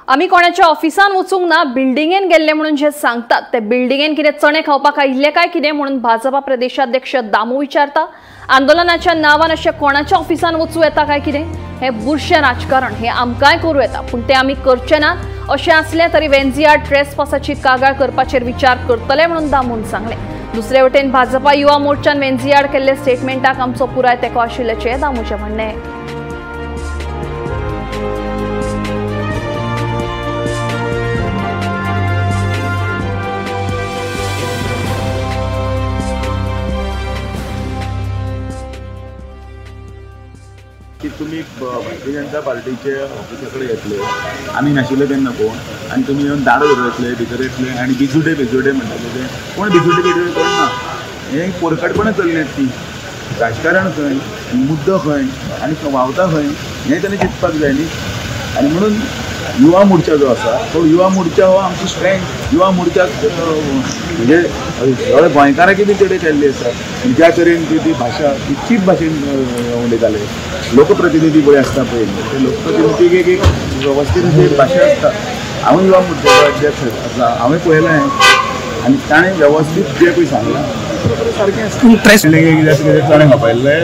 आम्ही कोणाच्या ऑफिसान वचूंक ना, बिल्डिंगेन गेल्ले म्हणून जे सांगतात ते बिल्डिंगेन कितें चणे खावपाक आयिल्ले काय कितें म्हणून भाजपा प्रदेशाध्यक्ष दामू विचारता। आंदोलनाच्या नावान अशें कोणाच्या ऑफिसान वचूं येता काय कितें हे बुरशें राजकारण हे आमकांय करूं येता, पूण ते आमी करचे नात। अशें आसलें तरी वेंजियार्ड ट्रेसपासाची कागाळ करपाचेर विचार करतले म्हणून दामून सांगलें। दुसरे वटेन भाजपा युवा मोर्चान वेंजियार्ड केल्ले स्टेटमेंटाक आमचो पुराय तेंको आशिल्ल्याचें दामूचें म्हणणें। की तुम्ही भारतीय जनता पार्टीचे ऑफिसा कडेन येतले, आमी नाशिल्ले तेन्ना कोण, आनी तुमी येवन दाडो धरतले भितर येतले आनी बिजुडे म्हणटाले ते कोण बिजुडे कोण ना। हे पोरकटपणां चल्ल्यात ती, राजकारण खंय, मुद्दो खंय आनी वावता खंय हें ताणें चिंतपाक जाय न्ही। आनी म्हणून युवा मोर्चा जो आसा तो युवा मोर्चा हो आमची स्ट्रेंथ। युवा मोर्चाक म्हणजे सगळे गोंयकारांकी बी तेडे केल्ली आसा। ज्या तरेन ती भाशा ती चीप भाशेन उलयताले, लोकप्रतिनिधी पळय आसता पळय ते लोकप्रतिनिधीक एक वेवस्थीत अशी भाशा आसता। हांव युवा मोर्चाचो अध्यक्ष आसा, हांवें पळयलां आनी ताणें वेवस्थीत जें पळय सांगलां सारकें आसता। चणे खावपायल्ले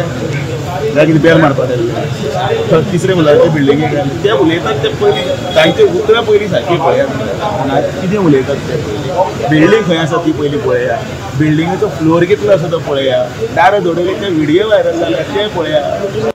जाल्यार कितें बेल मारपाक जाय, तिसरे म्हणल्यार ते बिल्डिंगेक ते उलयतात ते पयलीं तांचे उतरां पयलीं सारकी पळयात, कितें उलयतात ते पयलीं। बिल्डींग खंय आसा ती पयलीं पळया, बिल्डिंगेचो फ्लोर कितलो आसा तो पळया, दारां धडयली ते व्हिडियो व्हायरल जाल्यात ते पळया।